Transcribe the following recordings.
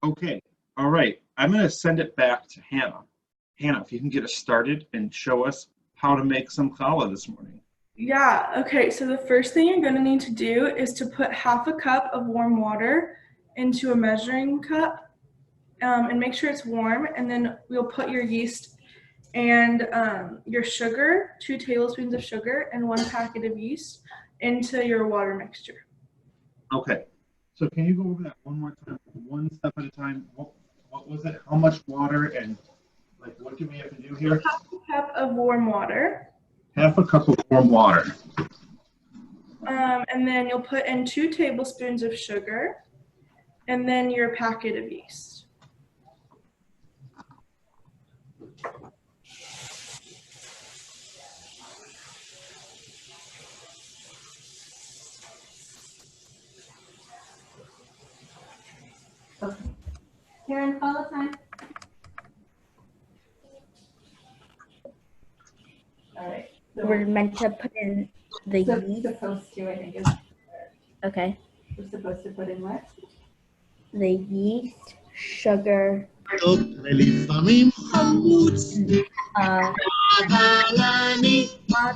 Okay, all right. I'm going to send it back to Hannah. Hannah, if you can get us started and show us how to make some challah this morning. Yeah, okay, so the first thing you're going to need to do is to put half a cup of warm water into a measuring cup and make sure it's warm, and then we'll put your yeast and your sugar, 2 tablespoons of sugar and 1 packet of yeast into your water mixture. Okay, so can you go over that one more time, one step at a time? What was it? How much water and like what do we have to do here? Half a cup of warm water. Half a cup of warm water. And then you'll put in 2 tablespoons of sugar and then your packet of yeast. Okay. Karen, follow time. All right. So We're meant to put in the yeast. supposed to, I think, is Okay. we're supposed to put in what? The yeast, sugar, ולפעמים חמוץ, uh, אבל אני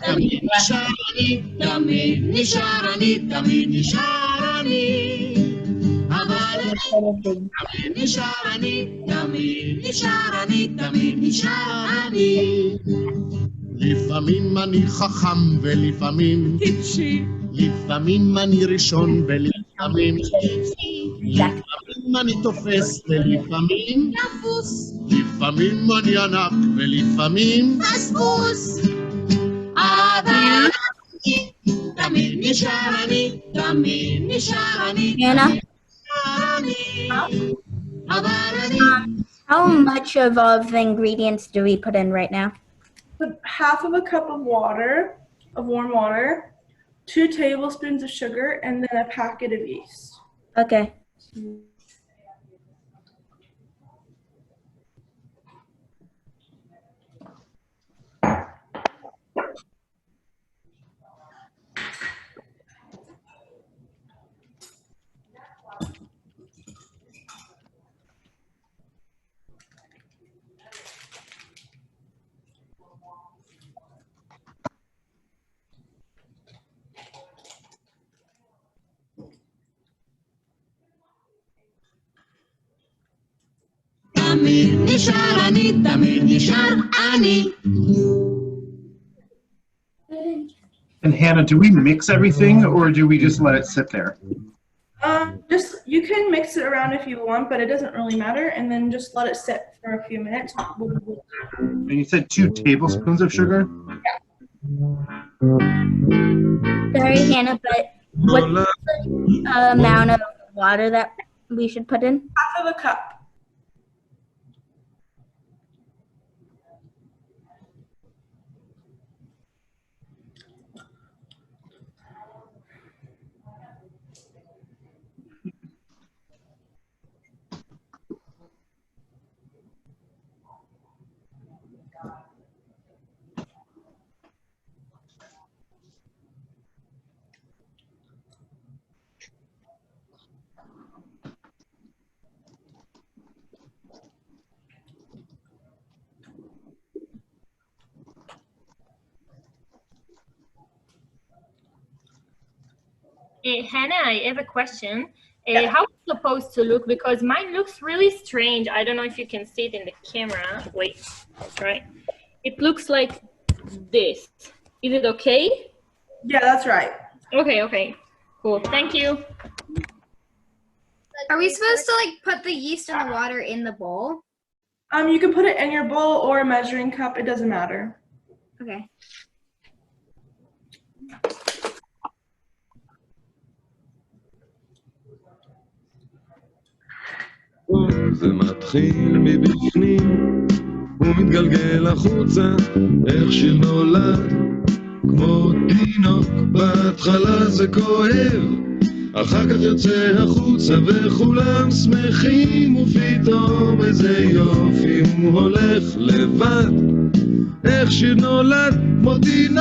תמיד נשאר אני, תמיד נשאר אני, תמיד נשאר אני. אבל instead of the תמיד נשאר אני, תמיד נשאר אני, תמיד נשאר אני. לפעמים אני חכם ולפעמים טיפשי, לפעמים אני ראשון ולפעמים טיפשי, לפעמים אני תופס ולפעמים נפוס, לפעמים אני ענק ולפעמים פספוס, אבל אני תמיד נשאר אני, תמיד נשאר אני, Hannah, אבל אני how much of all of the ingredients do we put in right now? Put half of a cup of water, of warm water, 2 tablespoons of sugar, and then a packet of yeast. Okay. תמיד נשאר אני, תמיד נשאר אני. And Hannah, do we mix everything or do we just let it sit there? Just you can mix it around if you want, but it doesn't really matter. And then just let it sit for a few minutes. And you said 2 tablespoons of sugar? Sorry, Hannah, but what's the amount of water that we should put in? Half of a cup. Hannah, I have a question. How it's supposed to look? Because mine looks really strange. I don't know if you can see it in the camera. Wait, I'll try. It looks like this. Is it okay? Yeah, that's right. Okay. Cool. Thank you. Are we supposed to like put the yeast and the water in the bowl? You can put it in your bowl or a measuring cup. It doesn't matter. Okay. זה מתחיל מבפנים ומתגלגל החוצה איך שיר נולד כמו תינוק בהתחלה זה כואב אחר כך יוצא החוצה וכולם שמחים ופתאום איזה יופי הוא הולך לבד איך שיר נולד כמו תינוק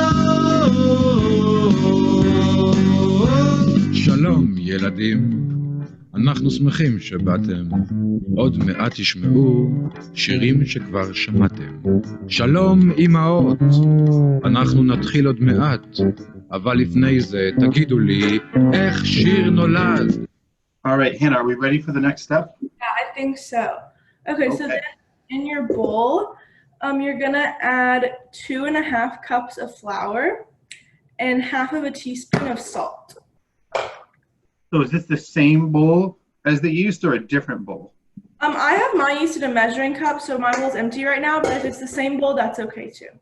שלום ילדים אנחנו שמחים שבאתם. עוד מעט תשמעו שירים שכבר שמעתם. שלום אמהות, אנחנו נתחיל עוד מעט, אבל לפני זה תגידו לי איך שיר נולד. All right, Hannah, are we ready for the next step? Yeah, I think so. Okay, so then in your bowl, you're gonna add 2.5 cups of flour and half of a teaspoon of salt. So is this the same bowl as the yeast or a different bowl? I have my yeast in a measuring cup, so my bowl's empty right now, but if it's the same bowl, that's okay too.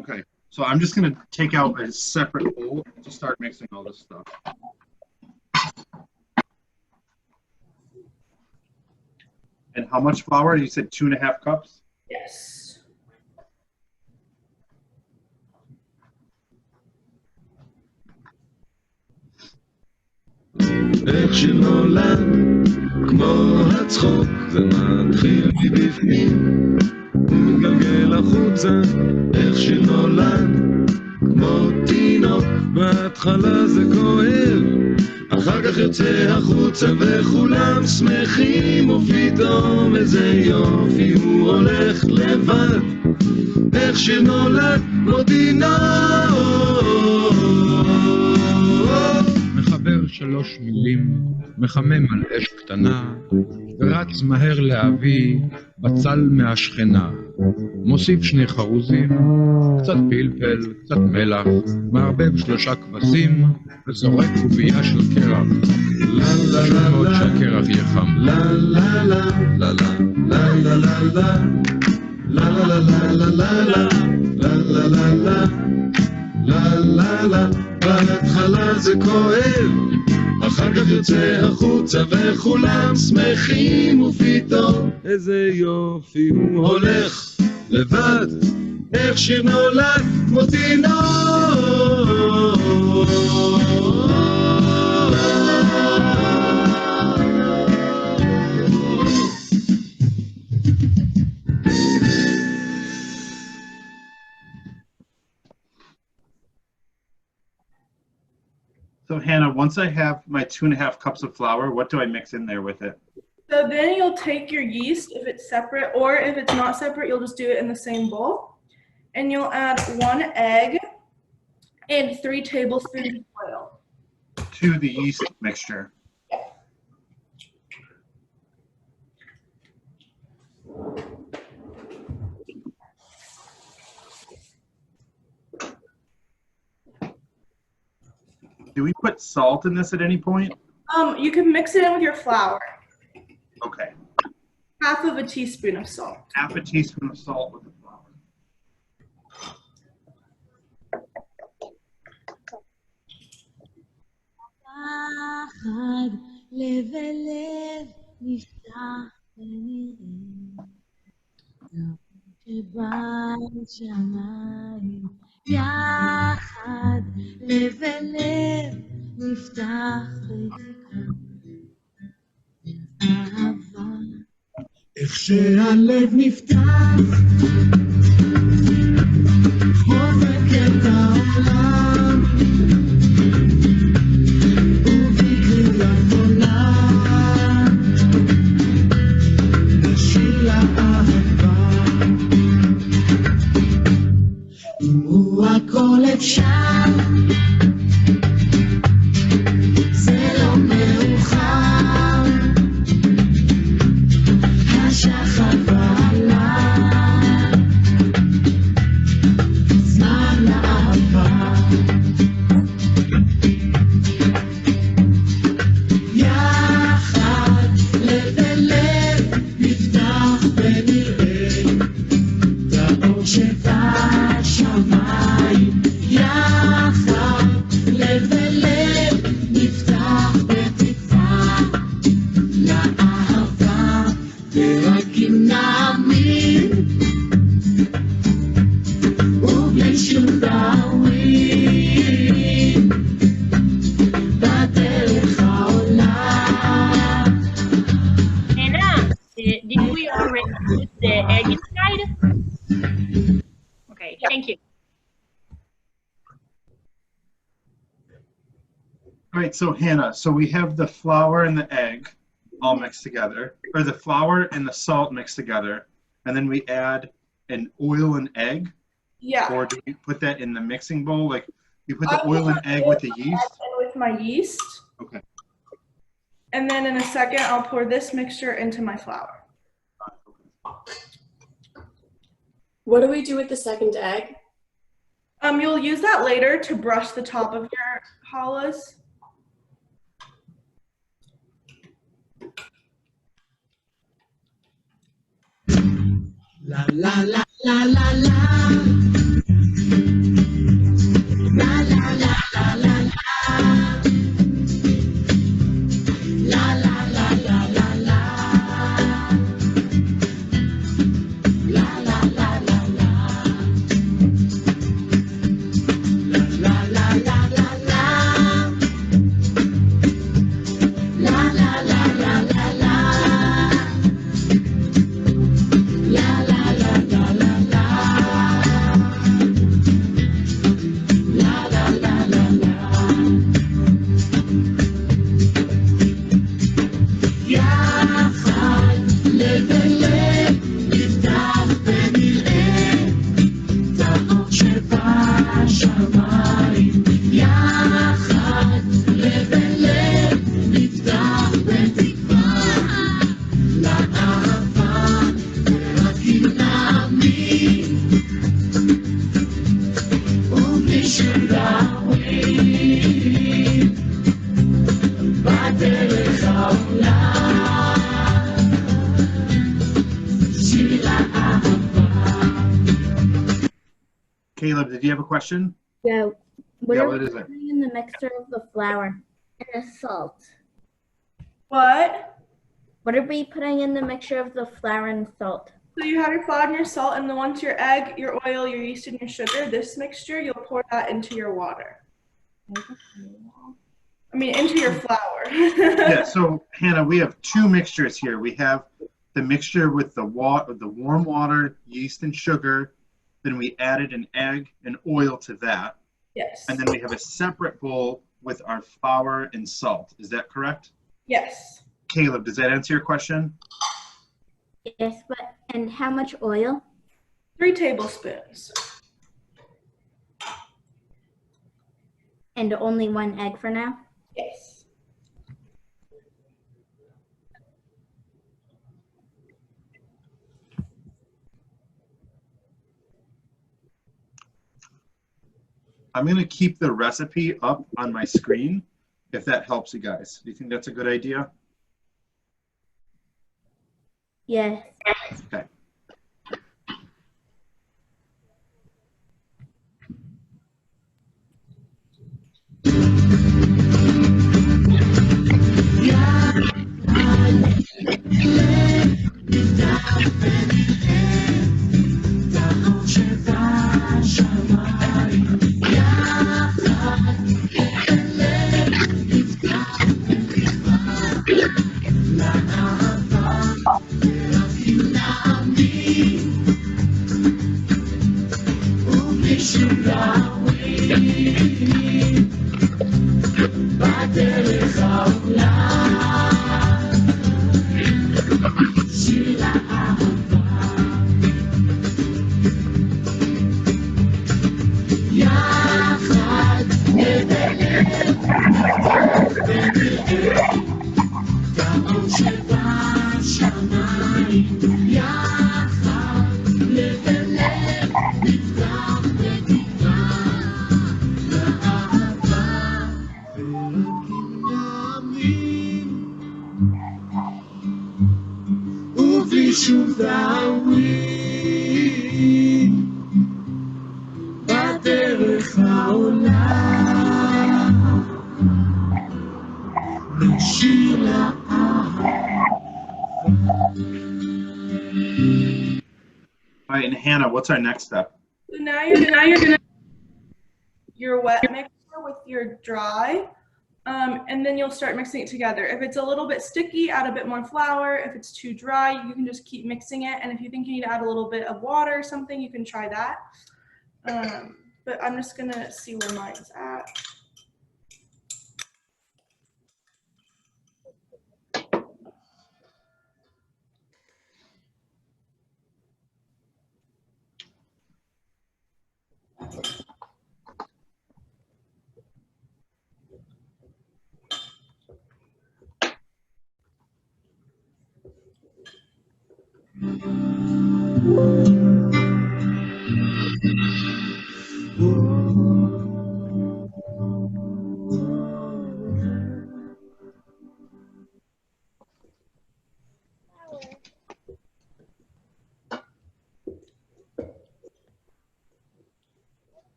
Okay, so I'm just gonna take out a separate bowl to start mixing all this stuff. And how much flour? You said 2.5 cups? Yes. איך שיר נולד, כמו הצחוק, זה מתחיל מבפנים, הוא מתגלגל החוצה. איך שיר נולד, כמו תינוק, בהתחלה זה כואב, אחר כך יוצא החוצה וכולם שמחים, ופתאום איזה יופי הוא הולך לבד. איך שיר נולד, כמו תינוק. מחבר 3 מילים, מחמם על אש קטנה, ורץ מהר להביא בצל מהשכנה. מוסיף 2 חרוזים, קצת פלפל, קצת מלח, מערבב 3 כבשים, וזורק קובייה של קרח. חשוב מאוד שהקרח יהיה חם. לה לה לה לה לה לה לה לה לה לה לה לה לה לה לה לה לה לה. בהתחלה זה כואב, אחר כך יוצא החוצה וכולם שמחים, ופתאום איזה יופי הוא הולך לבד. איך שיר נולד, כמו תינוק. So Hannah, once I have my 2.5 cups of flour, what do I mix in there with it? So then you'll take your yeast if it's separate, or if it's not separate, you'll just do it in the same bowl. And you'll add 1 egg and 3 tablespoons of oil. To the yeast mixture. Do we put salt in this at any point? You can mix it in with your flour. Okay. Half of a teaspoon of salt. Half a teaspoon of salt with the flour. יחד לב אל לב נפתח ונראה גם שבשמיים. יחד לב אל לב נפתח ונקרא אהבה. איך שהלב נפתח חובק את העולם, הכל אפשר, זה לא מאוחר, השחר בעלה, זמן לאהבה. יחד לב אל לב נפתח ונראה את האור שבשמיים. יחד לב אל לב נפתח בתקווה לאהבה, ורק אם נאמין ובלי שום דאווין בדרך העולם. Hannah, did we already put the egg inside? Okay, thank you. All right, so Hannah, so we have the flour and the egg all mixed together, or the flour and the salt mixed together, and then we add an oil and egg, Yeah. or do we put that in the mixing bowl? Like, you put the I'll oil and put egg oil with the and yeast? egg with my yeast. Okay. And then in a second, I'll pour this mixture into my flour. What do we do with the second egg? You'll use that later to brush the top of your challahs. La la la la la la. La la la la la la. La la la la la la. La la la la la. La la la la la. La la la la la la. La la la la la la. La la la la la. יחד לב אל לב נפתח ונראה את האור שבשמיים. יחד לב אל לב נפתח בתקווה לאהבה ורק אם נאמין ובלי שום להורים בדרך העולם שיר האהבה. Caleb, did you have a question? Yeah. What Yeah, are what we is it? putting in the mixture of the flour and the salt? What? What are we putting in the mixture of the flour and salt? So you have your flour and your salt, and then once your egg, your oil, your yeast, and your sugar, this mixture, you'll pour that into your water. I mean, into your flour. Yeah, so Hannah, we have two mixtures here. We have the mixture with the warm water, yeast, and sugar. Then we added an egg and oil to that. Yes. And then we have a separate bowl with our flour and salt. Is that correct? Yes. Caleb, does that answer your question? Yes, and how much oil? 3 tablespoons. And only 1 egg for now? Yes. I'm going to keep the recipe up on my screen if that helps you guys. Do you think that's a good idea? Yes. Okay. בדרך העולם שיר האהבה יחד נדלג ונראה את האור שבשמיים יחד נדלג נפתח בתקווה לאהבה ורק אם נאמין ובלי שום דאווין בדרך העולם נשיר לאהבה. All right, and Hannah, what's our next step? So now you're gonna your wet mixture with your dry, and then you'll start mixing it together. If it's a little bit sticky, add a bit more flour. If it's too dry, you can just keep mixing it. And if you think you need to add a little bit of water or something, you can try that. But I'm just gonna see where mine's at. And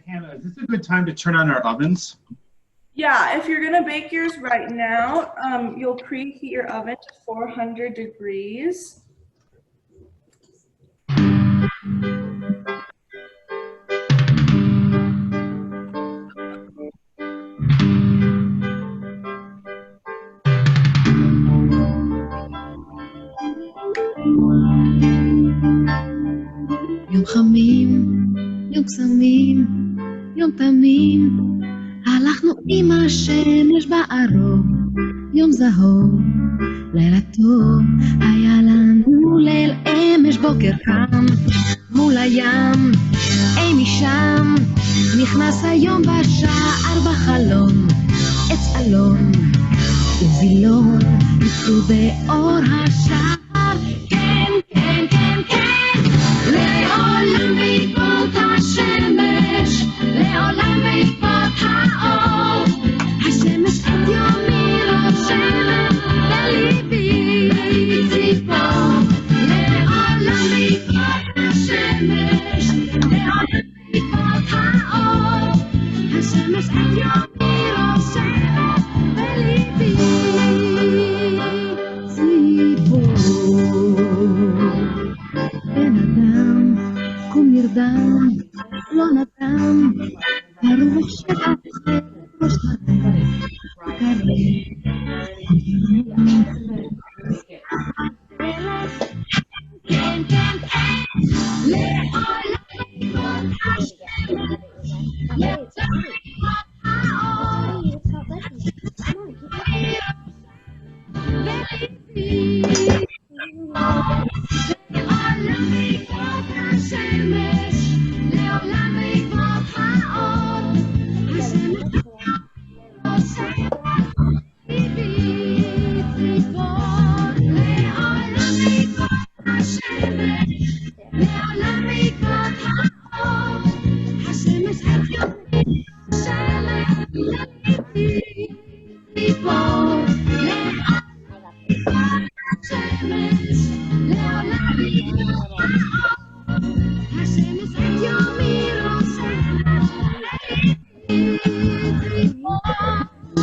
Hannah, is this a good time to turn on our ovens? Yeah, if you're gonna bake yours right now, you'll preheat your oven to 400 degrees. יום חמים, יום קסמים, יום תמים, הלכנו עם השמש בערוב, יום זהוב, לילה טוב, היה לנו ליל אמש בוקר קם, מול הים, אי משם, נכנס היום בשער בחלום, עץ אלון, ובילון, ניצחו באור השער, כן, כן, כן, כן, לעולם בעקבות השמש, לעולם בעקבות האור, השמש את יומי רושמת בליבי ציפור, לעולם בעקבות השמש, לעולם בעקבות האור, השמש את יומי רושמת בליבי ציפור. בן אדם, קום נרדם, לא נדם, הרוח שתעשה ראש חדש, כן, כן, כן, לעולם בעקבות השמש, לעולם בעקבות האור, בליבי לעולם בעקבות השמש, לעולם בעקבות האור, השמש עושה ליבי ציפור, לעולם בעקבות השמש, לעולם בעקבות האור, השמש את יומי רושמת לליבי ציפור, לעולם בעקבות השמש, לעולם בעקבות האור, השמש את יומי רושמת לליבי ציפור,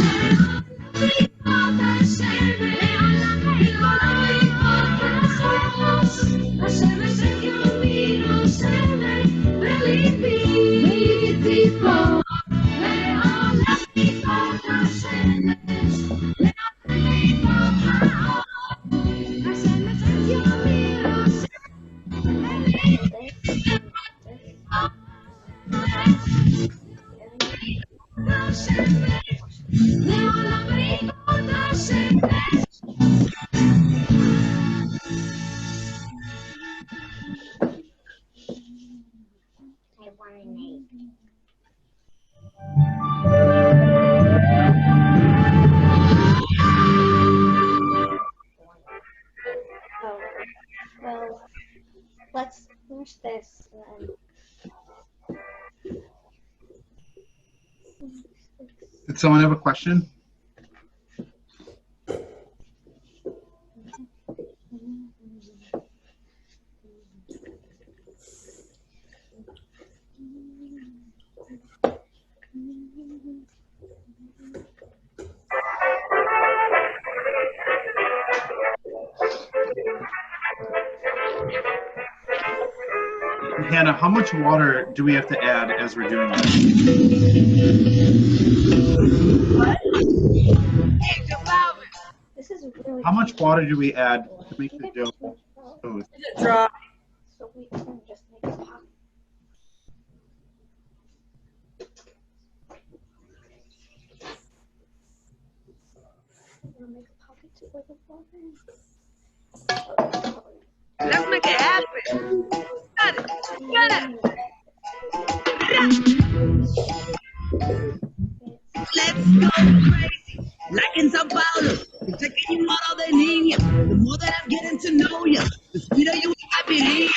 לעולם בעקבות השמש, לעולם בעקבות השמש, השמש את יומי רושמת בליבי ציפור, לעולם בעקבות השמש, לעולם בעקבות האור, השמש את יומי רושמת בליבי ציפור, השמש, לעולם בעקבות השמש. Well, let's finish this then. Did someone have a question? Hannah, how much water do we have to add as we're doing this? This is really How much water do we add to make the dough smooth? Is it dry? so we can just make a pocket. We'll make a pocket to put the water in. Let's make it happen. Got it. Got it. Let's go crazy. Like in Sao Paulo. We're taking you all they need. The more that I'm getting to know you, the sweeter you happy.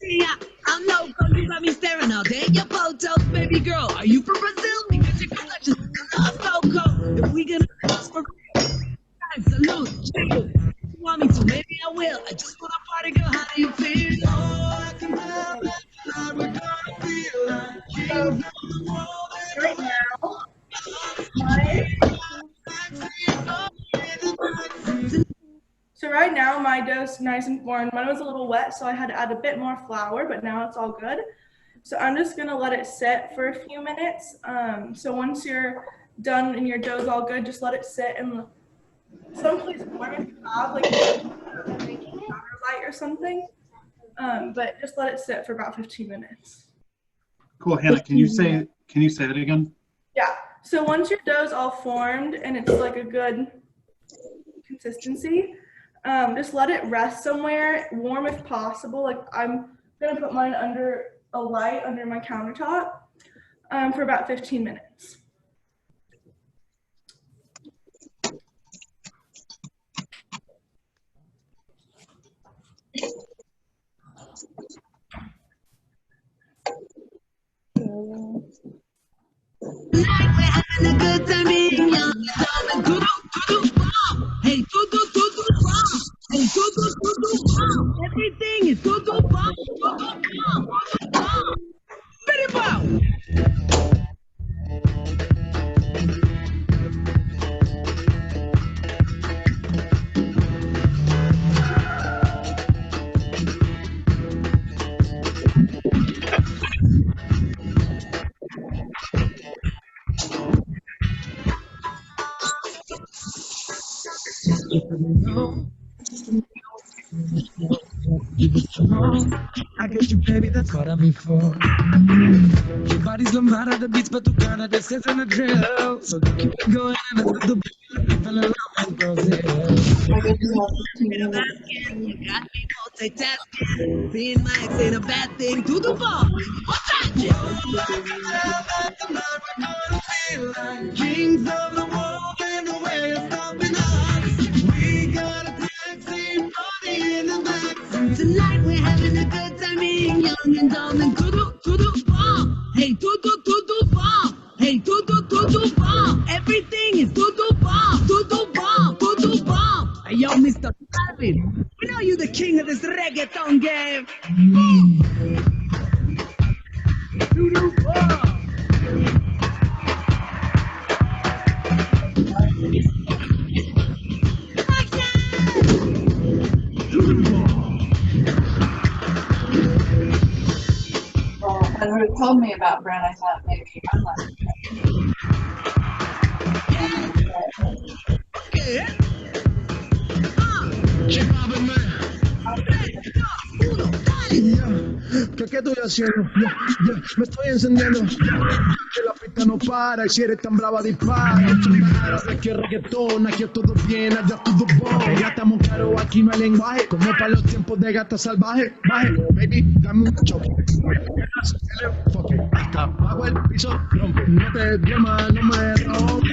See, I'm no good. You got me staring all day. Your photos, baby girl. Are you from Brazil? Because your collection's so cold. If we gonna ask for real, salute, chill. If you want me to, maybe I will. I just want to party, girl. How do you feel? Oh, I can tell that tonight we're gonna feel like kings of the world. Right now, so right now my dough's nice and warm. Mine was a little wet, so I had to add a bit more flour, but now it's all good. So I'm just gonna let it sit for a few minutes. So once you're done and your dough's all good, just let it sit and someplace warm if you have like a counter light or something. But just let it sit for about 15 minutes. Cool, Hannah. Can you say that again? Yeah. So once your dough's all formed and it's like a good consistency, just let it rest somewhere warm if possible. Like I'm gonna put mine under a light under my countertop for about 15 minutes. We're having a good time being young and dumb and do-do-do-do-bomb. Hey, do-do-do-do-bomb. Hey, do-do-do-do-bomb. Everything is do-do-bomb, do-do-bomb, do-do-bomb. Spit it out. I get you, baby, that's what I'm here for. Your body's the matter, the beats, but tu cara, this isn't a drill. So keep it going, and it's the beat, fell in love with Brazil. You got me multitasking. Being my ex ain't a bad thing. Do the ball. Kings of the world and the way of stopping us. We got a taxi party in the back. Tonight we're having a good time being young and dumb and do-do-do-do-bomb. Hey, do-do-do-do-bomb. Hey, do-do-do-do-bomb. Everything is do-do-bomb, do-do-bomb, do-do-bomb. Hey, yo, Mr. Calvin, we know you the king of this reggaeton game. Do-do-bomb. When you told me about Brent, I thought maybe I'm not. ¿Qué estoy haciendo? Me estoy encendiendo. Que la pista no para y si eres tan brava dispara. Aquí es reggaetón, aquí es todo bien, allá todo bon. Ya estamos claros, aquí no hay lenguaje. Como para los tiempos de gata salvaje. Baje, baby, dame un choque. El enfoque, hasta bajo el piso rompe. No te duermas, no me rompes.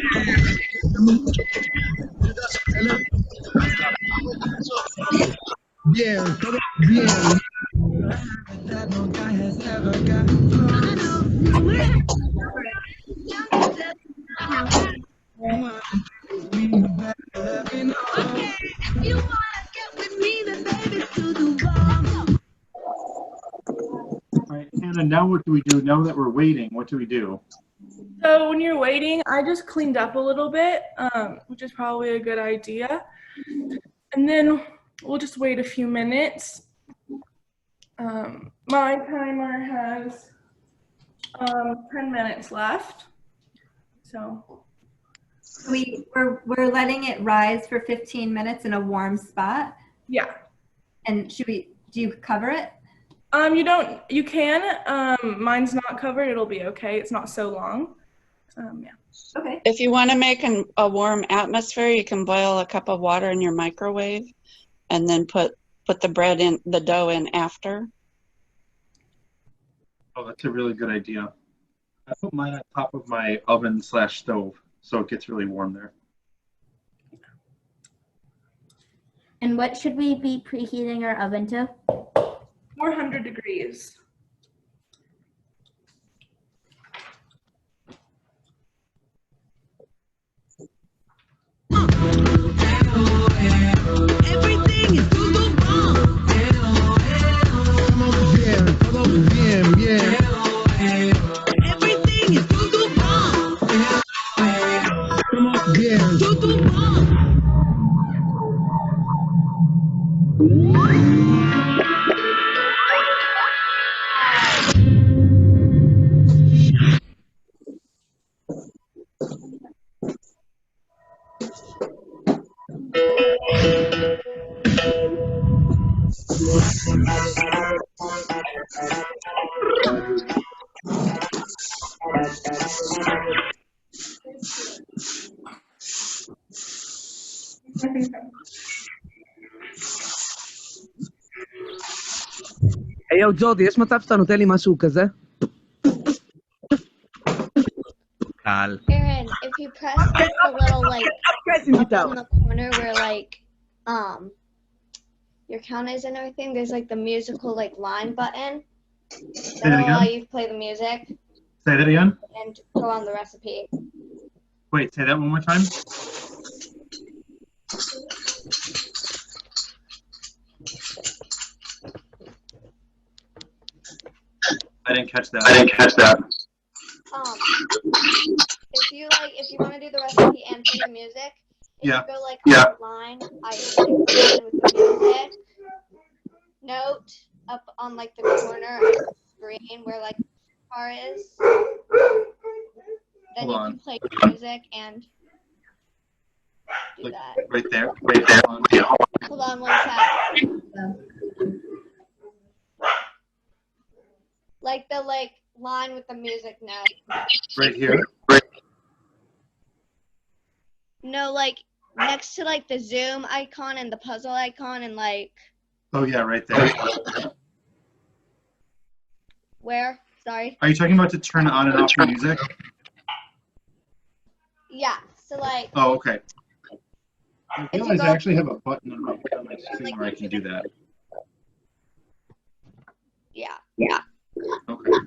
Dame un choque. El enfoque, hasta bajo el piso rompe. Bien, todo bien. That no guy has ever got. Okay, if you wanna get with me, then baby, do the bomb. All right, Hannah, now what do we do? Now that we're waiting, what do we do? So when you're waiting, I just cleaned up a little bit, which is probably a good idea. And then we'll just wait a few minutes. My timer has 10 minutes left. So We're letting it rise for 15 minutes in a warm spot. yeah. And do you cover it? You can, mine's not covered. It'll be okay. It's not so long. Yeah. Okay. If you want to make a warm atmosphere, you can boil a cup of water in your microwave and then put the dough in after. Oh, that's a really good idea. I put mine on top of my oven/stove, so it gets really warm there. And what should we be preheating our oven to? 400 degrees. Everything is todo bom. Bien, todo bien, bien. Everything is todo bom. Bien. Todo bom. היי יו ג'ורדי, יש מצב שאתה נותן לי משהו כזה? קל. Aaron, if you press like the little like up in the corner where like your count is and everything, there's like the musical like line button. That'll allow you to play the music. Say that again. And go on the recipe. Wait, say that one more time. I didn't catch that. If you want to do the recipe and play the music, if you go like on the line, with the music, note up on like the corner of the screen where like the bar is. Then you can play music and do that. Right there. Hold on one sec. Like the line with the music now. Right here. No, like next to like the zoom icon and the puzzle icon and like. Oh yeah, right there. Where? Sorry. Are you talking about to turn on and off your music? Yeah. So like. Oh, okay. I realize I actually have a button on my screen where I can do that. Yeah. Okay.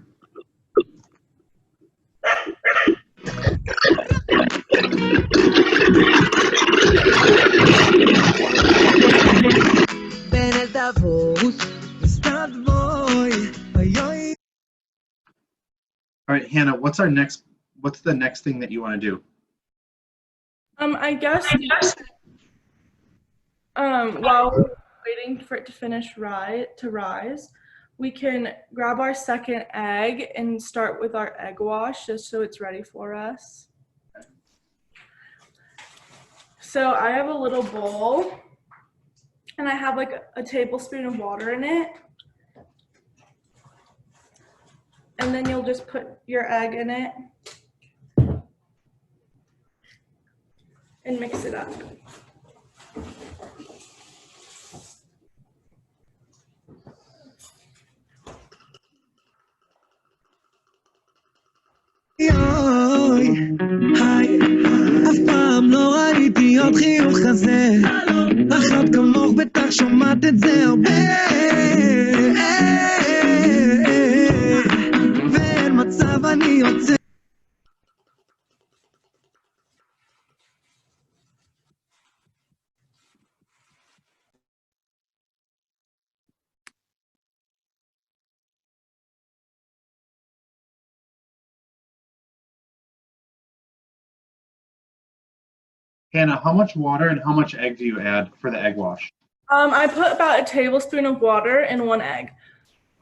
All right, Hannah, what's the next thing that you want to do? I guess while we're waiting for it to finish rise, we can grab our second egg and start with our egg wash just so it's ready for us. So I have a little bowl and I have like a tablespoon of water in it. And then you'll just put your egg in it and mix it up. היי, אף פעם לא ראיתי עוד חיוך כזה, אחת כמוך בטח שומעת את זה הרבה, ואין מצב אני יוצא. Hannah, how much water and how much egg do you add for the egg wash? I put about a tablespoon of water and 1 egg.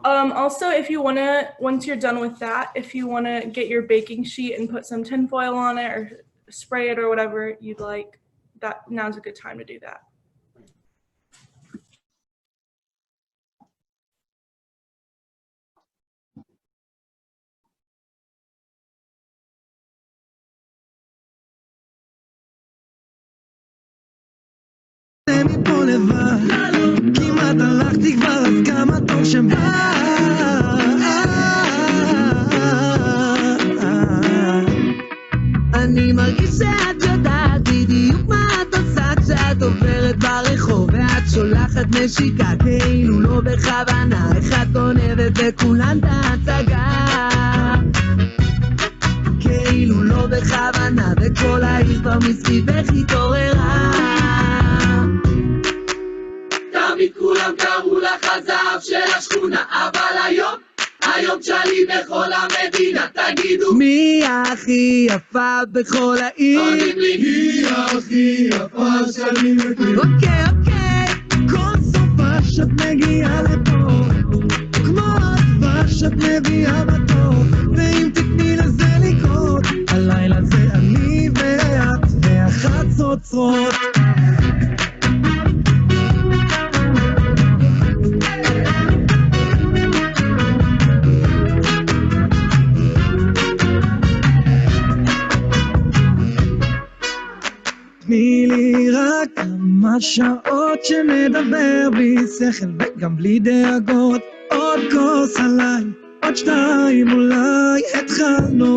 Also, if you want to, once you're done with that, if you want to get your baking sheet and put some tin foil on it or spray it or whatever you'd like, now's a good time to do that. מפה לבד, כמעט הלכתי כבר אז כמה טוב שבא. אני מרגיש שאת יודעת בדיוק מה את עושה כשאת עוברת ברחוב ואת שולחת נשיקה כאילו לא בכוונה, אחד גונבת וכולן את ההצגה כאילו לא בכוונה, וכל העיר כבר מסביבך התעוררה. תמיד כולם קראו לך הזהב של השכונה, אבל היום צ'אלי בכל המדינה, תגידו מי הכי יפה בכל העיר? עונים לי היא הכי יפה שאני מכיר. אוקיי, כל סופה שאת מגיעה לפה כמו הדבש שאת מביאה בתור, ואם תתני לזה לקרות, הלילה זה אני ואת והחצוצרות. תני לי רק כמה שעות שנדבר בלי שכל וגם בלי דאגות, עוד כוס עליי, עוד שתיים אולי התחלנו.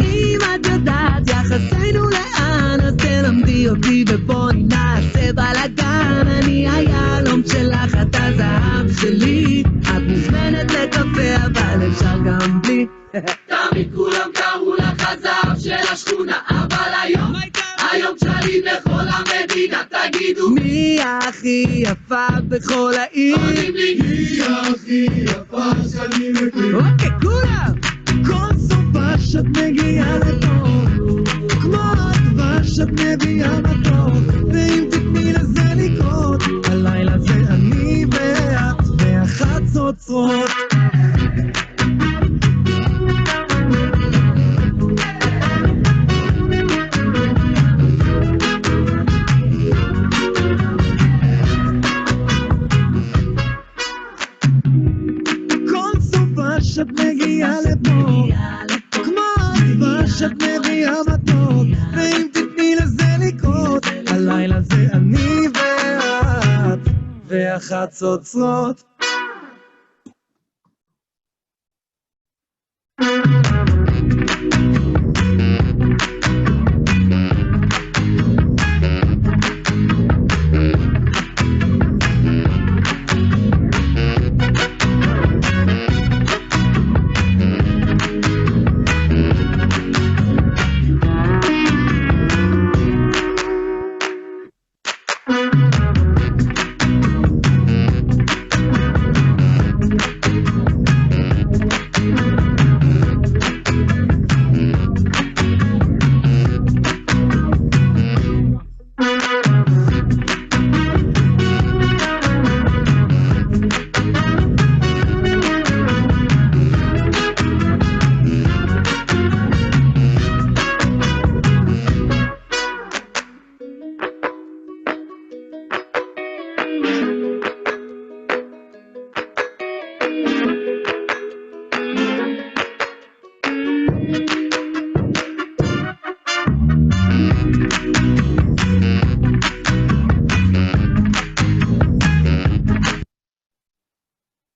אם את יודעת יחסנו לאן, אז תלמדי אותי ובואי נעשה בלגן. אני היהלום שלך, את הזהב שלי, את מוזמנת לקפה אבל אפשר גם בלי. תמיד כולם קראו לך הזהב של השכונה, אבל היום צ'אלי בכל המדינה, תגידו מי הכי יפה בכל העיר? עונים לי היא הכי יפה שאני מכיר. אוקיי, כולם! כל סופה שאת מגיעה לפה כמו הדבש שאת מביאה בתור, ואם תתני לזה לקרות, הלילה זה אני ואת והחצוצרות. שאת מגיעה לפה כמו הדבש שאת מביאה בתור, ואם תתני לזה לקרות, הלילה זה אני ואת והחצוצרות.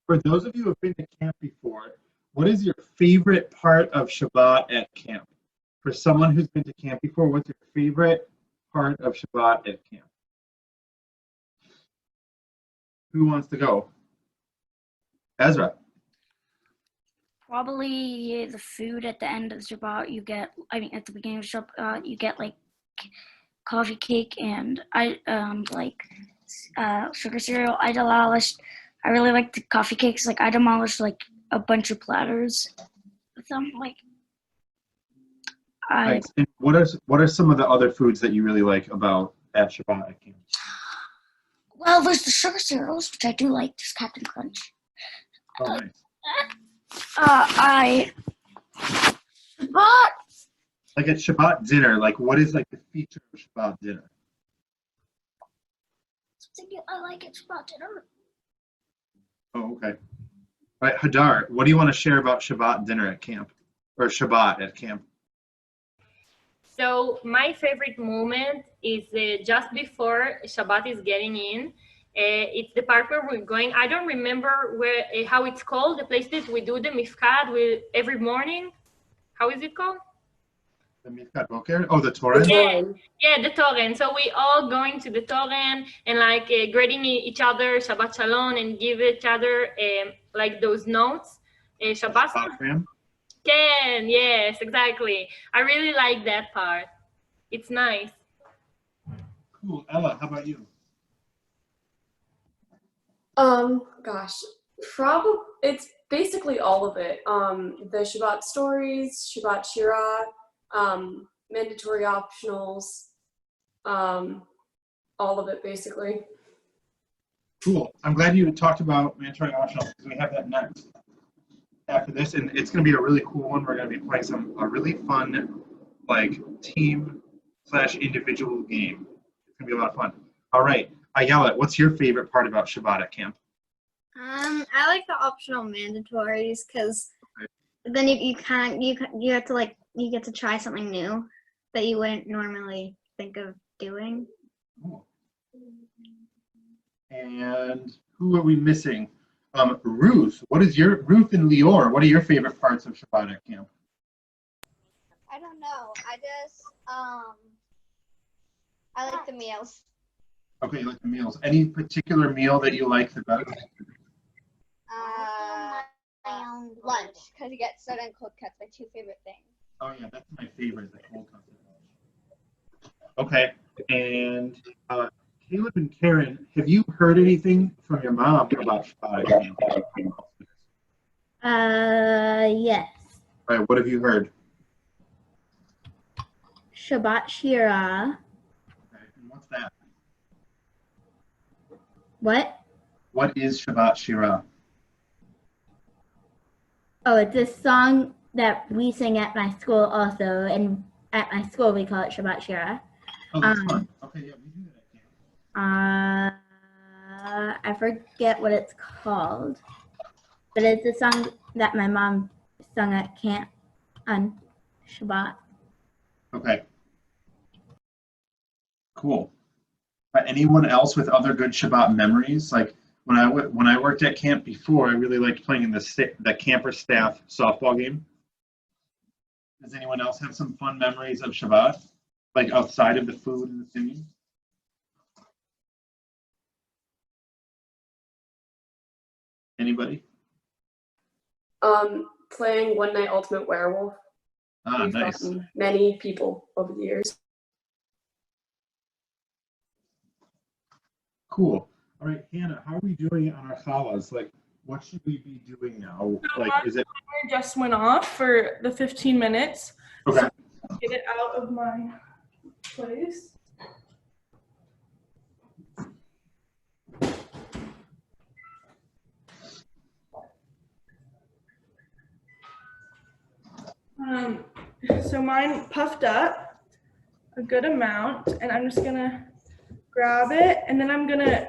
For those of you who have been to camp before, what is your favorite part of Shabbat at camp? For someone who's been to camp before, what's your favorite part of Shabbat at camp? Who wants to go? Ezra. Probably the food at the end of Shabbat. You get, at the beginning of Shabbat, you get like coffee cake and sugar cereal. I really like the coffee cakes. Like I demolished like a bunch of platters with them. Nice. And what are some of the other foods that you really like about at Shabbat at camp? Well, there's the sugar cereals, which I do like. There's Captain Crunch. Oh, nice. Shabbat. Like at Shabbat dinner, like what is like the feature of Shabbat dinner? Something I like at Shabbat dinner. Oh, okay. All right, Hadar, what do you want to share about Shabbat dinner at camp? Or Shabbat at camp? So my favorite moment is just before Shabbat is getting in. It's the part where we're going. I don't remember how it's called, the place that we do the mifkad every morning. How is it called? The Mifkat Boker? Oh, the Torah? Yeah, the Toren. So we all going to the Toren and like greeting each other, Shabbat Shalom, and give each other like those notes. Shabbat Shalom. Yes, exactly. I really like that part. It's nice. Cool. Ella, how about you? Gosh, probably it's basically all of it. The Shabbat stories, Shabbat Shira, mandatory optionals, all of it basically. Cool. I'm glad you talked about mandatory optionals because we have that next after this, and it's going to be a really cool one. We're going to be playing a really fun, like team/individual game. It's going to be a lot of fun. All right, Ayala, what's your favorite part about Shabbat at camp? I like the optional mandatories because then you have to like you get to try something new that you wouldn't normally think of doing. Cool. And who are we missing? Ruth. Ruth and Lior? What are your favorite parts of Shabbat at camp? I don't know. I just I like the meals. Okay, you like the meals. Any particular meal that you like the best? Lunch, because you get soda and cold cuts, my two favorite things. Oh yeah, that's my favorite, the cold cuts. Okay, and Caleb and Karen, have you heard anything from your mom about Shabbat at camp? Yes. All right, what have you heard? Shabbat Shira. Okay, and what's that? What? What is Shabbat Shira? Oh, it's a song that we sing at my school also, and at my school we call it Shabbat Shira. Oh, that's fun. Okay, yeah, we do that at camp. I forget what it's called, but it's a song that my mom sung at camp on Shabbat. Okay. Cool. Anyone else with other good Shabbat memories? Like when I worked at camp before, I really liked playing in the camper staff softball game. Does anyone else have some fun memories of Shabbat, like outside of the food and the singing? Anybody? Playing One Night Ultimate Werewolf. Ah, We've nice. gotten many people over the years. Cool. All right, Hannah, how are we doing on our challahs? Like, what should we be doing now? Like, is it? Timer just went off for the 15 minutes. Okay. So get it out of my place. So mine puffed up a good amount, and I'm just gonna grab it, and then I'm gonna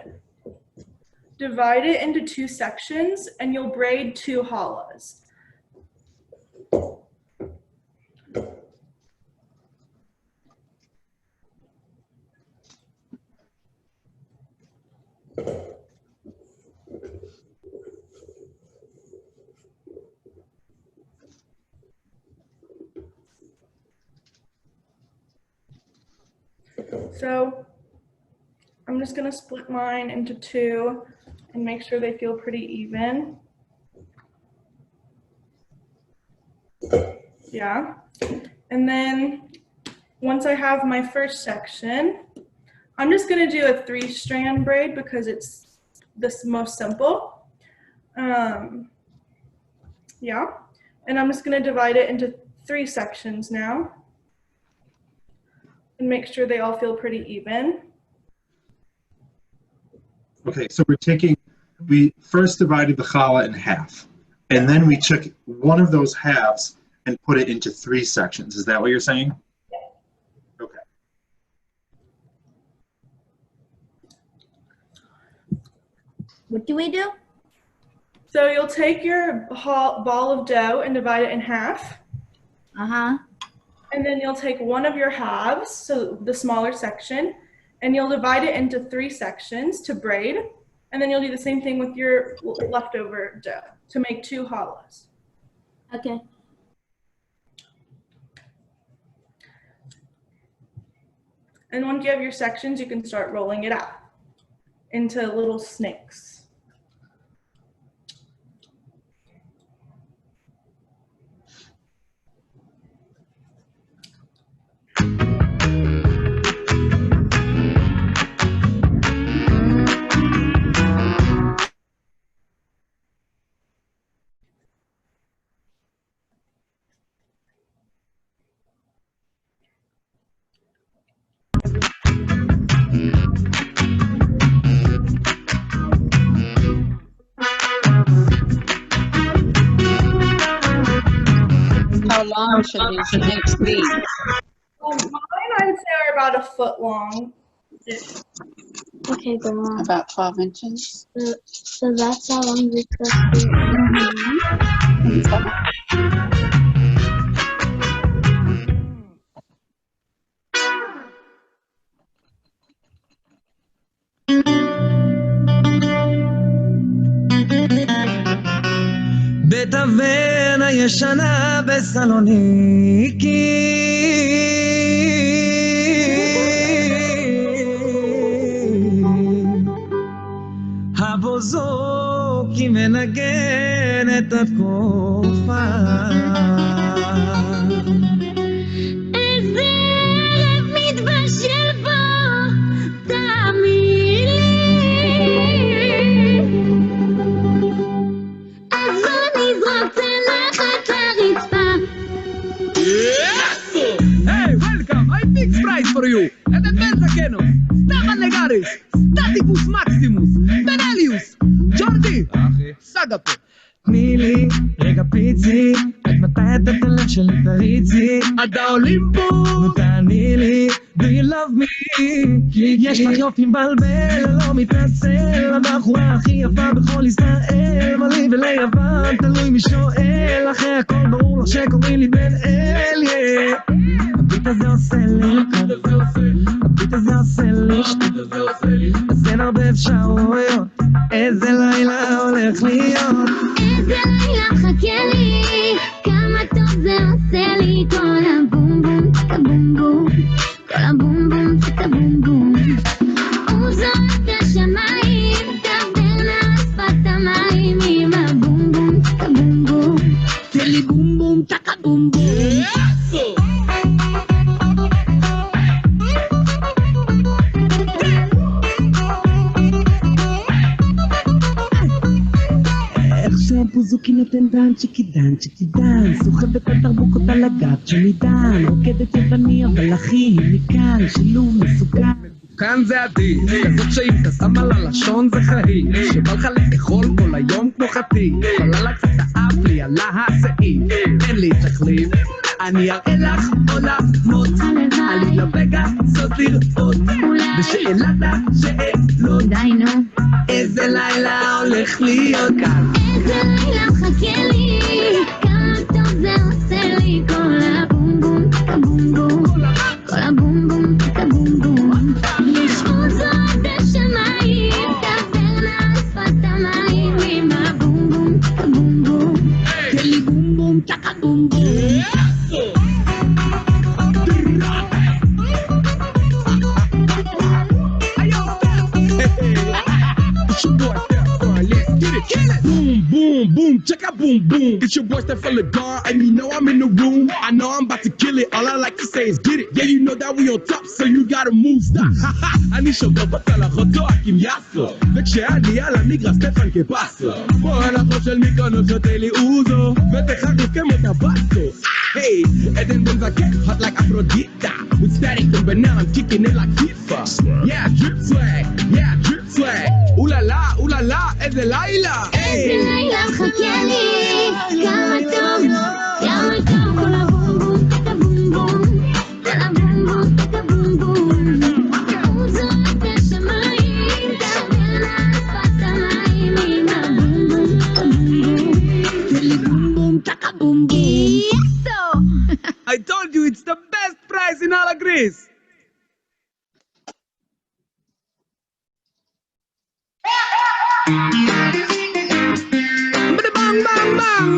divide it into 2 sections, and you'll braid 2 challahs. So I'm just gonna split mine into 2 and make sure they feel pretty even. Yeah. And then once I have my first section, I'm just gonna do a 3-strand braid because it's the most simple. Yeah. And I'm just gonna divide it into 3 sections now and make sure they all feel pretty even. Okay, so we first divided the challah in half, and then we took one of those halves and put it into 3 sections. Is that what you're saying? Yeah. Okay. What do we do? So you'll take your ball of dough and divide it in half. Uh-huh. And then you'll take one of your halves, so the smaller section, and you'll divide it into 3 sections to braid. And then you'll do the same thing with your leftover dough to make 2 challahs. Okay. And once you have your sections, you can start rolling it out into little snakes. How long should these snakes be? Mine, I'd say, are about a foot long. Okay, Grandma. About 12 inches. So that's how long this stuff is. בתוון הישנה בסלוניקי הבוזוקי מנגן את התקופה איזה ערב מתבשל פה, תאמין לי אז בוא נזרוק צלחת לרצפה. Hey, welcome! I fix price for you! את בנזקנו, סטפן לגריס, סטטיפוס מקסימוס, בנליוס, ג'ורדי, סגה פה. תני לי רגע פיצי, את מתי את הלב שלי תריצי, עד האולימפוס, תעני לי, do you love me? כי יש לך יופי מבלבל, לא מתנצל, הבחורה הכי יפה בכל ישראל, מלי וליוון, תלוי מי שואל, אחרי הכל ברור לך שקוראים לי בן אל, הביט הזה עושה לי, הביט הזה עושה לי, אז אין הרבה אפשרויות, איזה לילה הולך להיות. איזה לילה חכה לי, כמה טוב זה עושה לי, כל הבום בום צקה בום בום, כל הבום בום צקה בום בום. הוא זורק את השמיים, דבר על שפת המים, עם הבום בום צקה בום בום, תן לי בום בום צקה בום בום. בוזוקי נותן דן צ'יקי דן סוחב את התרבוקות על הגב שלי דן רוקדת יווני אבל אחי היא מכאן שילוב מסוכן כאן זה עדי, כזאת שאם אתה שם על הלשון זה חהי שבא לך לאכול כל היום כמו חתי חללה קצת האף לי עלה הסעיף אין לי תחליף אני אראה לך עולמות עלי לבגה זאת לראות בשאלת השאלות די נו איזה לילה הולך להיות כאן איזה לילה מחכה לי, כמה טוב זה עושה לי, כל הבום בום צקה בום בום, כל הבום בום צקה בום בום. יש עוזות בשמיים, דבר על שפת המים, עם הבום בום צקה בום בום, תן לי בום בום צקה בום בום. Boom, boom, boom, check out boom, boom. It's your boy Stephen Lagar, and you know I'm in the room. I know I'm about to kill it. All I like to say is get it. Yeah, you know that we on top, so you gotta move, stop. אני שובר בצלחות צועקים יאסו, וכשאני על המגרש סטפן כפסו. פה אנחנו של מיקונות שותה לי אוזו, ותחרנו כמו טבסו. Hey, Eden been like hot like Aphrodite. With static and banana, I'm kicking it like FIFA. Yeah, drip swag. Ooh la la, איזה לילה. איזה לילה מחכה לי, כמה טוב, כל הבום בום צקה בום בום, כל הבום בום צקה בום בום. הוא זורק את השמיים, דבר על שפת המים, עם הבום בום צקה בום בום, תן לי בום בום צקה בום בום. I told you it's the best price in all of Greece. Bang, bang, bang.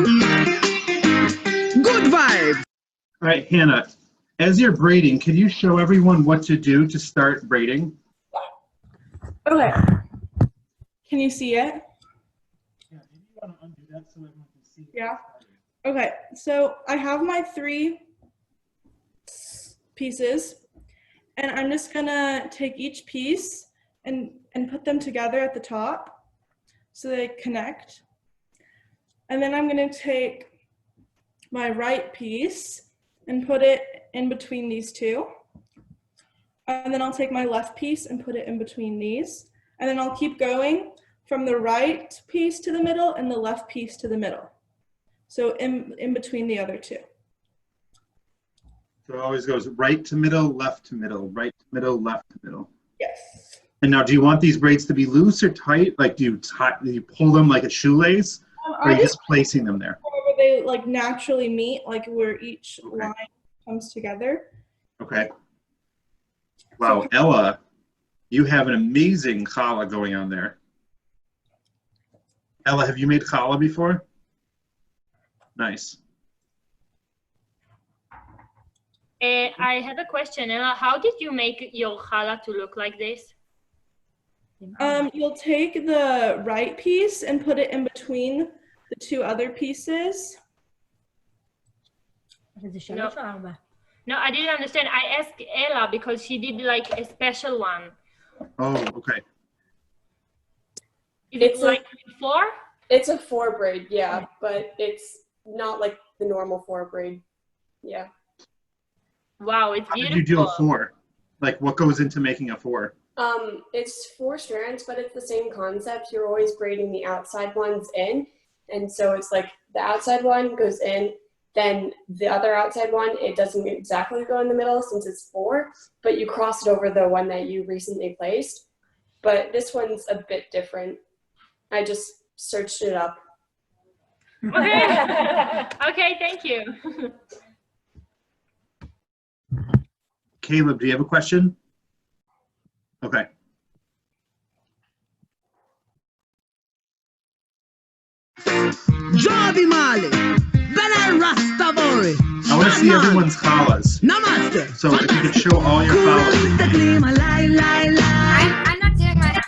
Good vibes. All right, Hannah, As you're braiding, can you show everyone what to do to start braiding? Okay. Can you see it? Yeah, maybe you want to undo that so everyone can see. Yeah. Okay, so I have my 3 pieces, and I'm just gonna take each piece and put them together at the top so they connect. And then I'm gonna take my right piece and put it in between these 2. And then I'll take my left piece and put it in between these. And then I'll keep going from the right piece to the middle and the left piece to the middle. So in between the other 2. So it always goes right to middle, left to middle, right to middle, left to middle. Yes. And now, do you want these braids to be loose or tight? Like, do you pull them like a shoelace, or are you just placing them there? Wherever they like naturally meet, like where each line comes together. Okay. Wow, Ella, you have an amazing challah going on there. Ella, have you made challah before? Nice. I have a question, Ella. How did you make your challah to look like this? You'll take the right piece and put it in between the 2 other pieces. No, I didn't understand. I asked Ella because she did like a special one. Oh, okay. It's like 4? It's a 4 braid, yeah, but it's not like the normal 4 braid. Yeah. Wow, it's How beautiful. did you do a 4? Like, what goes into making a 4? It's 4 strands, but it's the same concept. You're always braiding the outside ones in, and so it's like the outside one goes in, then the other outside one, it doesn't exactly go in the middle since it's 4, but you cross it over the one that you recently placed. But this one's a bit different. I just searched it up. Okay, okay, thank you. Caleb, do you have a question? Okay. Jordi Mali, Belen Rastavori. I want to see everyone's challahs. Namaste. So if you could show all your challahs. I'm not doing my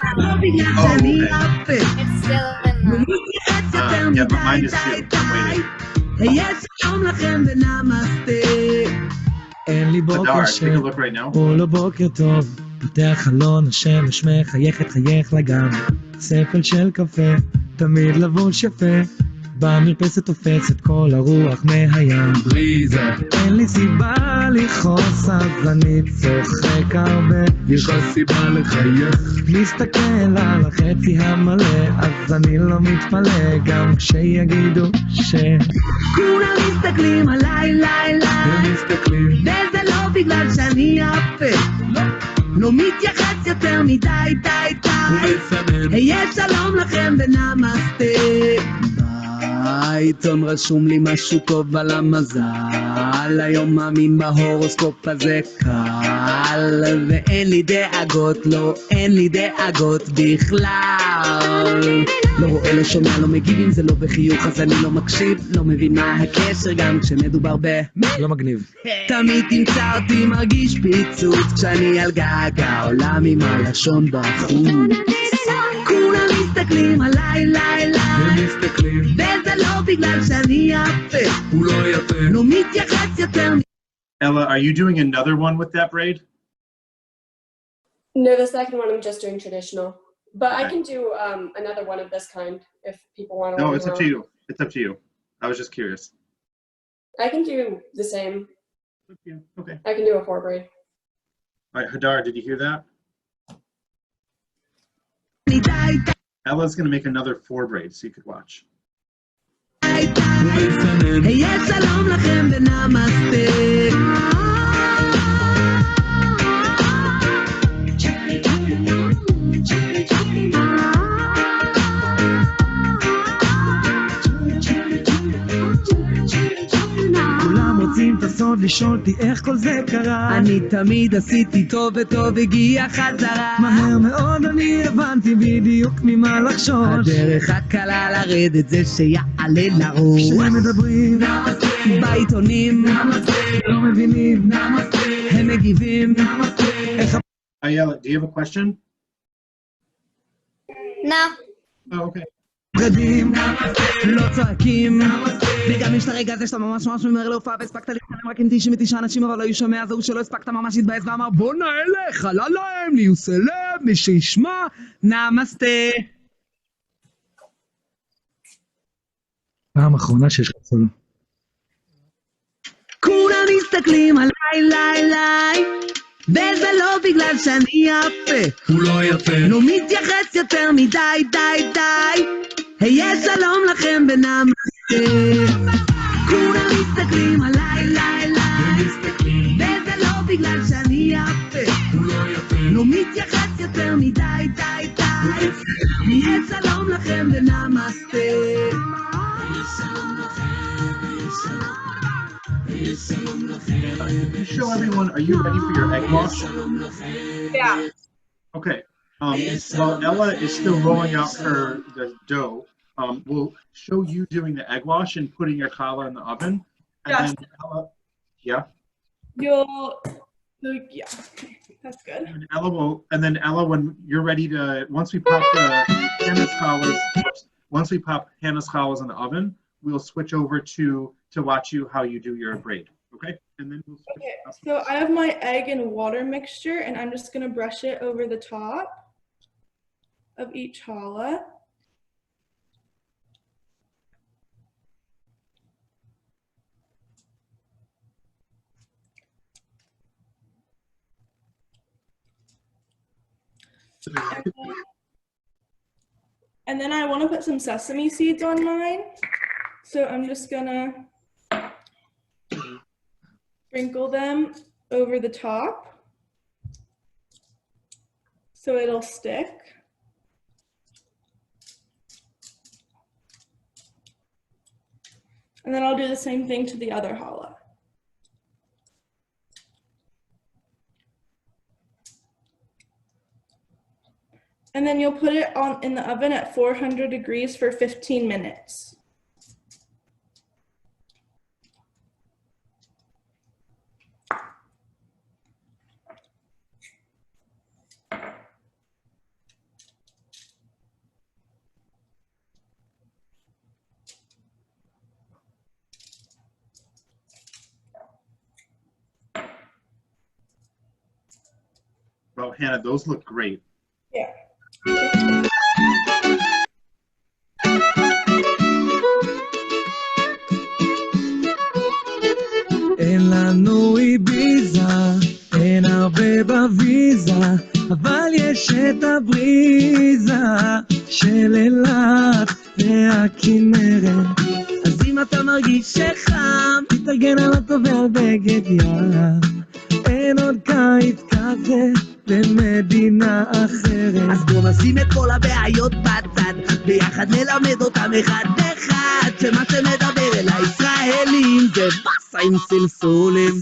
challah. Oh, okay. It's still in the... Yeah, but mine is too. I'm waiting. Hadar, take a look right now. כל הבוקר טוב, פותח חלון, השמש מחייכת חייך לגב, ספל של קפה, תמיד לבוש יפה, במרפסת תופסת כל הרוח מהים. בריזה. אין לי סיבה לכעוס אז אני צוחק הרבה, יש לך סיבה לחייך. מסתכל על החצי המלא אז אני לא מתפלא גם כשיגידו ש... כולם מסתכלים עליי לילה, וזה לא בגלל שאני יפה, לא מתייחס יותר מדי די די, היה שלום לכם ונמסטה. בעיתון רשום לי משהו טוב על המזל, היום מאמין בהורוסקופ הזה קל, ואין לי דאגות, לא אין לי דאגות בכלל. לא רואה, לא שומע, לא מגיב אם זה לא בחיוך אז אני לא מקשיב, לא מבין מה הקשר גם כשמדובר לא מגניב. תמיד תמצא אותי מרגיש פיצוץ כשאני על גג העולם עם הלשון בחוץ. כולם מסתכלים עליי לילה, וזה לא בגלל שאני יפה, הוא לא יפה, לא מתייחס יותר. Ella, are you doing another one with that braid? No, the second one I'm just doing traditional. But Okay. I can do another one of this kind if people want to. No, it's up to you. It's up to you. I was just curious. I can do the same. Okay. I can do a 4 braid. All right, Hadar, did you hear that? Ella's going to make another 4 braids so you could watch. היה שלום לכם ונמסטה. כולם רוצים את הסוד לשאול אותי איך כל זה קרה. אני תמיד עשיתי טוב וטוב הגיע חזרה. מהר מאוד אני הבנתי בדיוק ממה לחשוש. הדרך הקלה לרדת זה שיעלה לראש. כשהם מדברים בעיתונים לא מבינים, הם מגיבים. Ayala, do you have a question? No. Oh, okay. בגדים, לא צועקים. וגם יש את הרגע הזה שאתה ממש ממהר להופעה והספקת להתקדם רק עם 99 אנשים אבל לא היו שומע, זהו שלא הספקת ממש התבאס ואמר בוא נלך, עלה להם, נהיו סלב, מי שישמע, נמסטה. פעם אחרונה שיש לך סולו. כולם מסתכלים עליי, ליי, וזה לא בגלל שאני יפה. הוא לא יפה. לא מתייחס יותר מדי, די. היה שלום לכם ונמסטה. כולם מסתכלים עליי, ליי, וזה לא בגלל שאני יפה. הוא לא יפה. לא מתייחס יותר מדי, די. היה שלום לכם ונמסטה. You show everyone, are you ready for your egg wash? Yeah. Okay. While Ella is still rolling out the dough, we'll show you doing the egg wash and putting your challah in the oven. And Yes. then Ella, yeah. Yeah, that's good. And then Ella, when you're ready to, once we pop Hannah's challahs in the oven, we'll switch over to watch you how you do your braid. Okay? And then we'll switch. Okay, so I have my egg and water mixture, and I'm just gonna brush it over the top of each challah. And then I want to put some sesame seeds on mine. So I'm just gonna sprinkle them over the top so it'll stick. And then I'll do the same thing to the other challah. And then you'll put it in the oven at 400 degrees for 15 minutes. Well, Hannah, those look great. Yeah. אין לנו איביזה, אין הרבה בוויזה, אבל יש את הבריזה של אילת והכנרת. אז אם אתה מרגיש שחם, תתארגן על הטוב ועל בגד ים. אין עוד קיץ כזה במדינה אחרת. אז בוא נשים את כל הבעיות בצד, ביחד נלמד אותם אחד אחד, שמה שמדבר אל הישראלים זה בסה עם סלסולים.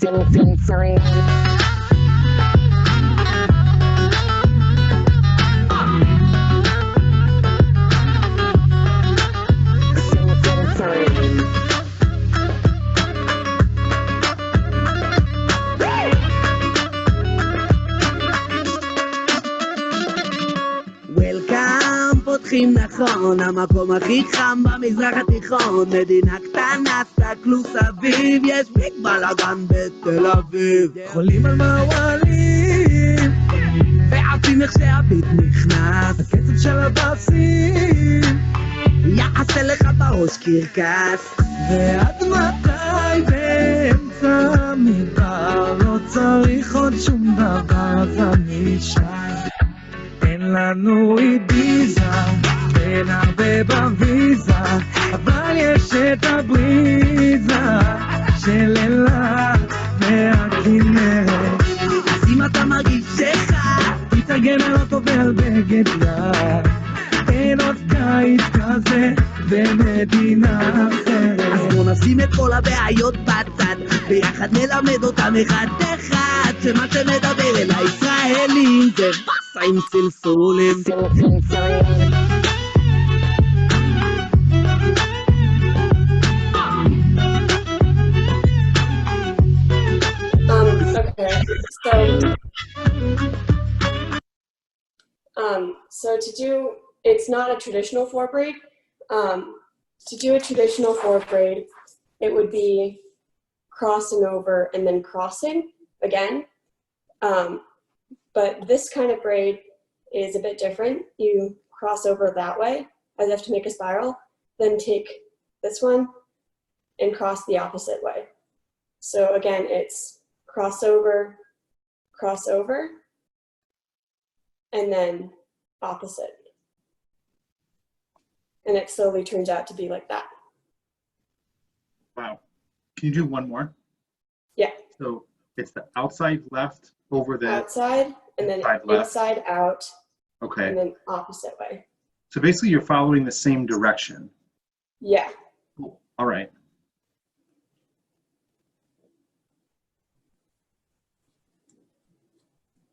פותחים נכון, המקום הכי חם במזרח התיכון, מדינה קטנה, תסתכלו סביב, יש ביג בלאגן בתל אביב. חולים על מעוולים ועפים איך שהביט נכנס, הקצב של הבאסים יעשה לך בראש קרקס. ועד מתי באמצע המדבר לא צריך עוד שום דבר, אז אני שם. אין לנו איביזה, אין הרבה בוויזה, אבל יש את הבריזה של אילת והכנרת. אז אם אתה מרגיש שחם, תתארגן על אוטו ועל בגד ים. אין עוד קיץ כזה במדינה אחרת. אז בוא נשים את כל הבעיות בצד, ביחד נלמד אותם אחד אחד, שמה שמדבר אל הישראלים זה בסה עם סלסולים. Okay, so to do, it's not a traditional 4 braid. To do a traditional 4 braid, it would be crossing over and then crossing again. But this kind of braid is a bit different. You cross over that way as if to make a spiral, then take this one and cross the opposite way. So again, it's crossover, crossover, and then opposite. And it slowly turns out to be like that. Wow. Can you do one more? Yeah. So it's the outside left over the outside, and then inside out, okay, and then opposite way. So basically you're following the same direction. Yeah. Cool. All right.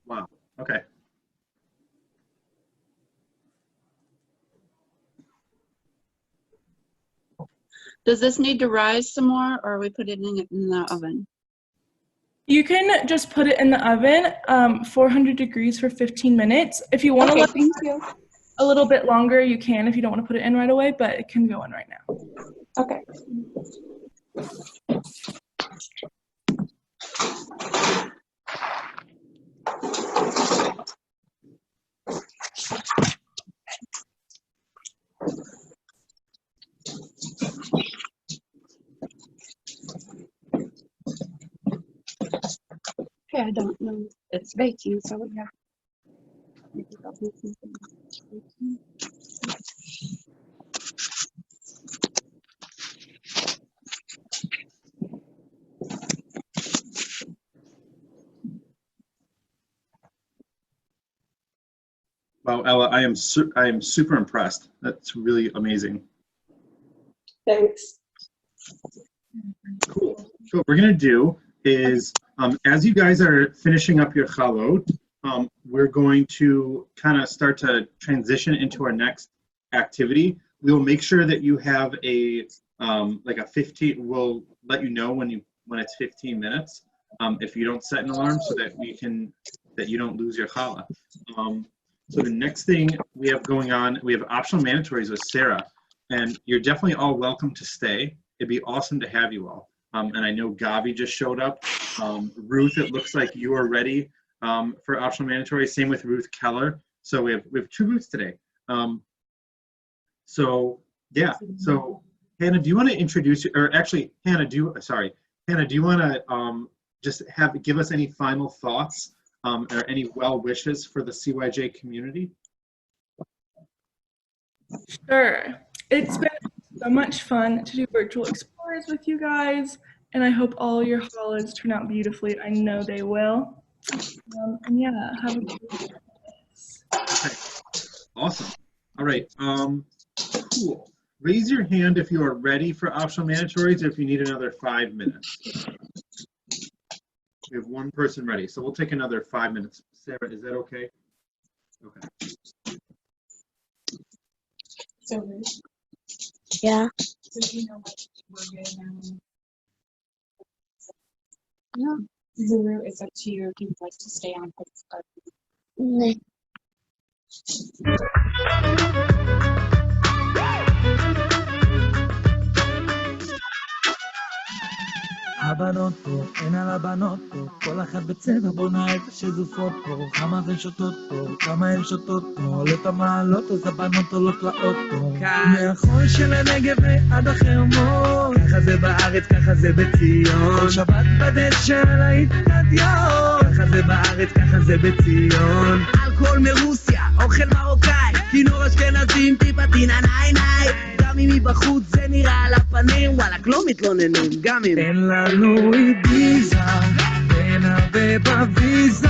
Wow. Okay. Does this need to rise some more, or we put it in the oven? You can just put it in the oven, 400 degrees for 15 minutes. If you want to let it a little bit longer, you can if you don't want to put it in right away, but it can go in right now. Okay. Okay, I don't know. It's baking, so we have. Wow, Ella, I am super impressed. That's really amazing. Thanks. Cool. So what we're gonna do is, as you guys are finishing up your challah, we're going to kind of start to transition into our next activity. We will make sure that you have a like a 15. We'll let you know when it's 15 minutes. If you don't set an alarm, so that you don't lose your challah. So the next thing we have going on, we have optional mandatories with Sarah, and you're definitely all welcome to stay. It'd be awesome to have you all. And I know Gavi just showed up. Ruth, it looks like you are ready for optional mandatory. Same with Ruth Keller. So we have 2 Ruths today. So yeah. So Hannah, do you want to introduce, or actually Hannah, do you want to just give us any final thoughts or any well wishes for the CYJ community? Sure. It's been so much fun to do virtual explorers with you guys, and I hope all your holidays turn out beautifully. I know they will. And yeah, have a good day. Okay. Awesome. All right. Cool. Raise your hand if you are ready for optional mandatories, or if you need another 5 minutes. We have 1 person ready, so we'll take another 5 minutes. Sarah, is that okay? Okay. So, yeah. so you know what we're doing now? No. Zuru, it's up to you if you'd like to stay on for the הבנות פה, אין על הבנות פה, כל אחת בצבע בונה את השזופות פה, כמה הן שותות פה, כמה הן שותות פה, עולות המעלות אז הבנות עולות לאוטו, מהחול של הנגב ועד החרמון, ככה זה בארץ, ככה זה בציון, כל שבת בדשא על האיצטדיון, ככה זה בארץ, ככה זה בציון, אלכוהול מרוסיה, אוכל מרוקאי, כינור אשכנזים, טיפה טינה ניי ניי, גם אם מבחוץ זה נראה על הפנים, וואלק לא מתלוננים, גם אם אין לנו איביזה, אין הרבה בוויזה,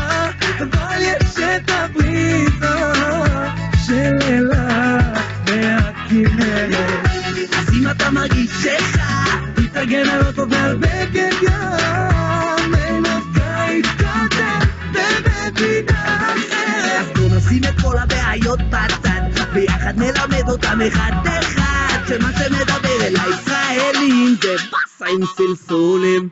אבל יש את הבריזה של אילת והכנרת. אז אם אתה מרגיש שכה, תתארגן על אוטו ועל בגד ים, ביחד נלמד אותם אחד אחד, שמה שמדבר אל הישראלים זה בסה עם סלסולים.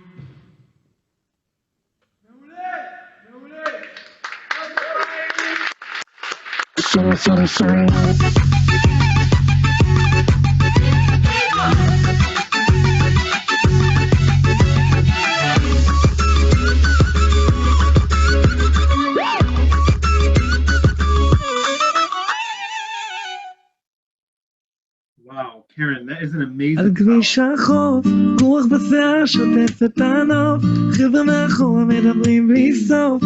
Wow, Karen, that is an amazing. על כביש החוף, רוח בשיער שוטפת הנוף, חבר'ה מאחורה מדברים בלי סוף,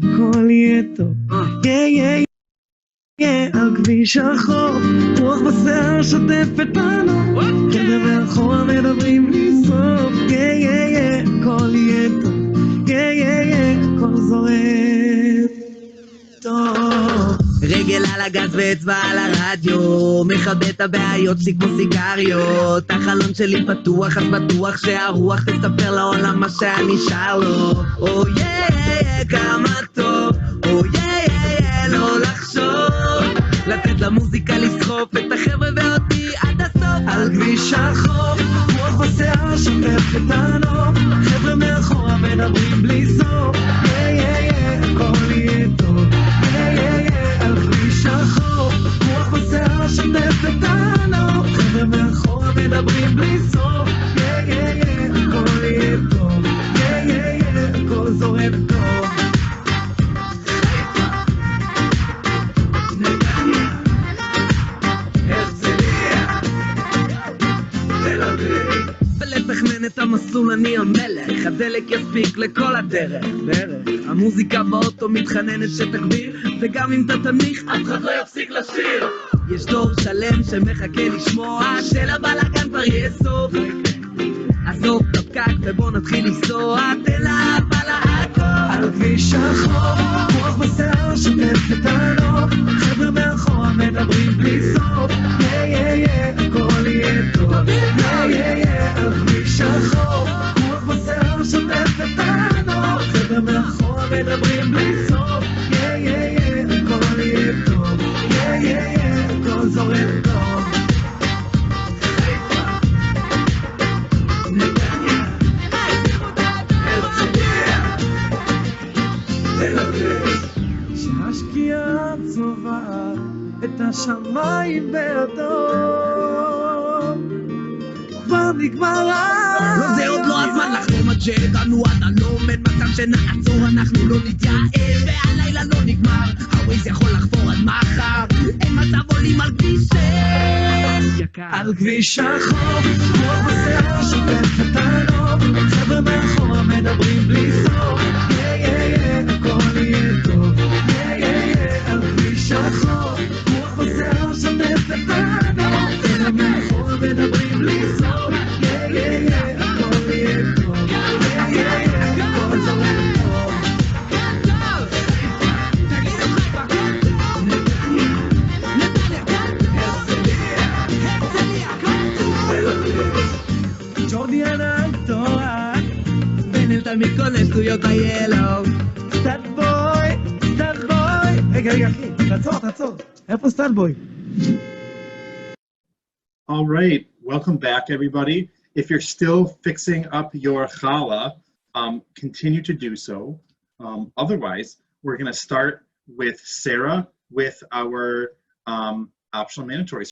הכל יהיה טוב, על כביש החוף, רוח בשיער שוטפת הנוף, חבר'ה מאחורה מדברים בלי סוף, הכל יהיה טוב, הכל זורם טוב. רגל על הגז ואצבע על הרדיו, מכבה את הבעיות שלי כמו סיגריות, החלון שלי פתוח אז בטוח שהרוח תספר לעולם מה שאני שר לו. או כמה טוב, או לא לחשוב, לתת למוזיקה לסחוף את החבר'ה ואותי עד הסוף. על כביש החוף, רוח בשיער שוטפת הנוף, חבר'ה מאחורה מדברים בלי סוף, הכל יהיה טוב, על כביש החוף, רוח בשיער שוטפת הנוף, חבר'ה מאחורה מדברים בלי סוף, הכל יהיה טוב, הכל זורם טוב. ולתכנן את המסלול אני המלך, הדלק יספיק לכל הדרך, המוזיקה באוטו מתחננת שתגביר, וגם אם אתה תניח אף אחד לא יפסיק לשיר. יש דור שלם שמחכה לשמוע שלבלגן כבר יהיה סוף, עזוב את הפקק ובוא נתחיל לנסוע, תל אהבה לעכו. על כביש החוף, רוח בשיער שוטפת הנוף, חבר'ה מאחורה מדברים בלי סוף, הכל יהיה טוב, על כביש החוף, רוח בשיער שוטפת הנוף, חבר'ה מאחורה מדברים בלי סוף, הכל יהיה טוב, הכל זורם טוב. שהשקיעה צובעת את השמיים באדום, כבר נגמר לא זה עוד לא הזמן לחלום עד שהגענו עד הלום, אין מצב שנעצור אנחנו לא נתייאש, והלילה לא נגמר, הווייז יכול לחפור עד מחר, אין מצב עולים על כביש 6 על כביש החוף, רוח בשיער שוטפת הנוף, חבר'ה מאחורה מדברים בלי סוף, הכל יהיה טוב, על כביש החוף, רוח בשיער שוטפת הנוף, חבר'ה מאחורה מדברים בלי סוף, הכל יהיה טוב, הכל זורם טוב. Jordiana Toa, ven el también con el tuyo Yellow. סטארט-בוי, רגע, אחי, תעצור, איפה סטארט-בוי? All right, welcome back, everybody. If you're still fixing up your challah, continue to do so. Otherwise, we're going to start with Sarah with our optional mandatory.